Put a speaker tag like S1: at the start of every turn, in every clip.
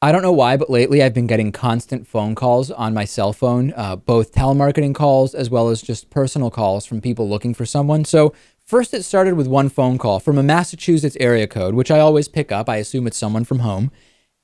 S1: I don't know why, but lately I've been getting constant phone calls on my cell phone, both telemarketing calls as well as just personal calls from people looking for someone. So first it started with one phone call from a Massachusetts area code, which I always pick up. I assume it's someone from home.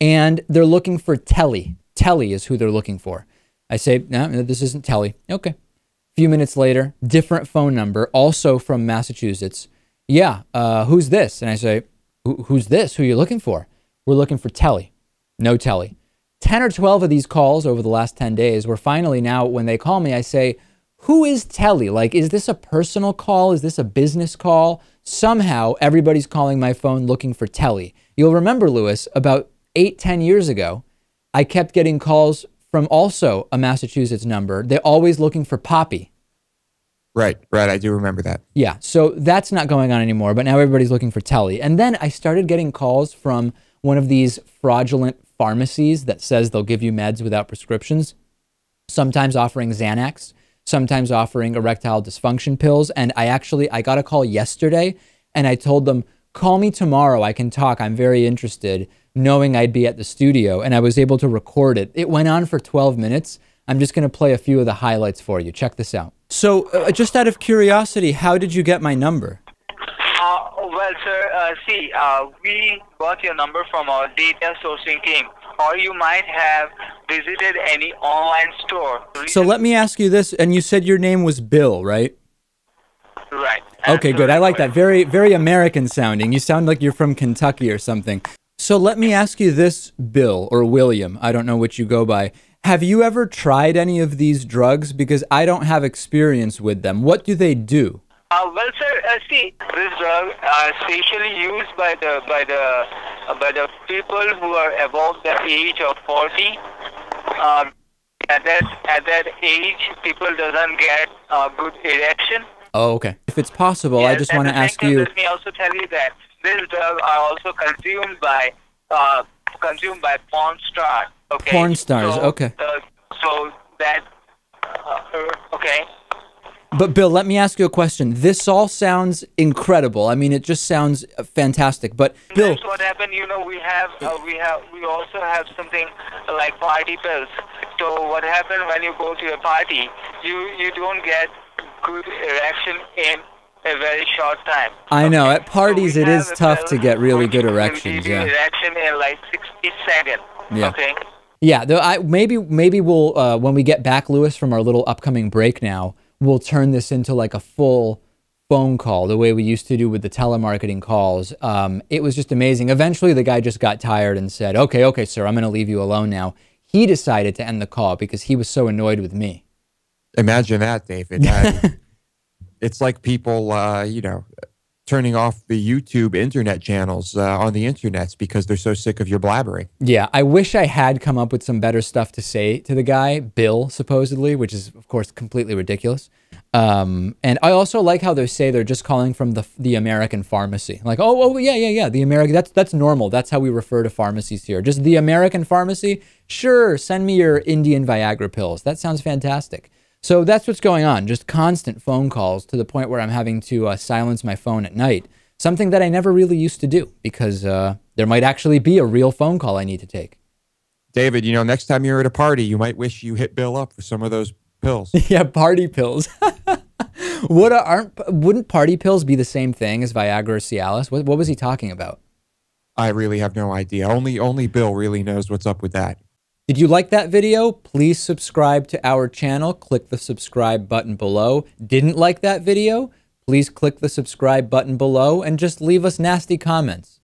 S1: And they're looking for Telly. Telly is who they're looking for. I say, no, this isn't Telly. Okay. A few minutes later, different phone number, also from Massachusetts. Yeah, who's this? And I say, who's this? Who are you looking for? We're looking for Telly. No Telly. 10 or 12 of these calls over the last 10 days where finally now when they call me, I say, who is Telly? Like, is this a personal call? Is this a business call? Somehow everybody's calling my phone looking for Telly. You'll remember, Lewis, about 8-10 years ago, I kept getting calls from also a Massachusetts number. They're always looking for Poppy.
S2: Right. I do remember that.
S1: Yeah, so that's not going on anymore, but now everybody's looking for Telly. And then I started getting calls from one of these fraudulent pharmacies that says they'll give you meds without prescriptions, sometimes offering Xanax, sometimes offering erectile dysfunction pills. And I got a call yesterday and I told them, call me tomorrow. I can talk. I'm very interested, knowing I'd be at the studio, and I was able to record it. It went on for 12 minutes. I'm just going to play a few of the highlights for you. Check this out. So just out of curiosity, how did you get my number?
S3: Well, sir, we got your number from our data sourcing team, or you might have visited any online store.
S1: So let me ask you this, and you said your name was Bill, right?
S3: Right.
S1: Okay, good. I like that. Very, very American sounding. You sound like you're from Kentucky or something. So let me ask you this, Bill, or William. I don't know which you go by. Have you ever tried any of these drugs? Because I don't have experience with them. What do they do?
S3: Well, sir, this drug are especially used by the people who are above the age of 40. At that age, people doesn't get a good erection.
S1: Oh, okay. If it's possible,
S3: Yes,
S1: I just want to ask you.
S3: Let me also tell you that this drug are also consumed by porn stars. Okay.
S1: Porn stars. Okay.
S3: Okay.
S1: But Bill, let me ask you a question. This all sounds incredible. I mean, it just sounds fantastic. But Bill,
S3: that's what happened. You know, we also have something like party pills. So what happened when you go to a party? You don't get good erection in a very short time.
S1: I know at parties it is tough to get really good erections. Yeah.
S3: Erection in like 60 seconds.
S1: Yeah.
S3: Okay.
S1: Yeah. Though maybe we'll when we get back, Lewis, from our little upcoming break now, we'll turn this into like a full phone call the way we used to do with the telemarketing calls. It was just amazing. Eventually, the guy just got tired and said, okay, sir, I'm going to leave you alone now. He decided to end the call because he was so annoyed with me.
S2: Imagine that, David. It's like people, turning off the YouTube internet channels on the internets because they're so sick of your blabbering.
S1: Yeah, I wish I had come up with some better stuff to say to the guy, Bill, supposedly, which is, of course, completely ridiculous. And I also like how they say they're just calling from the American pharmacy. Like, yeah, the American, that's normal. That's how we refer to pharmacies here. Just the American pharmacy? Sure, send me your Indian Viagra pills. That sounds fantastic. So that's what's going on, just constant phone calls to the point where I'm having to silence my phone at night, something that I never really used to do because there might actually be a real phone call I need to take.
S2: David, next time you're at a party, you might wish you hit Bill up for some of those pills.
S1: Yeah, party pills. Wouldn't party pills be the same thing as Viagra or Cialis? What was he talking about?
S2: I really have no idea. Only Bill really knows what's up with that.
S1: Did you like that video? Please subscribe to our channel. Click the subscribe button below. Didn't like that video? Please click the subscribe button below and just leave us nasty comments.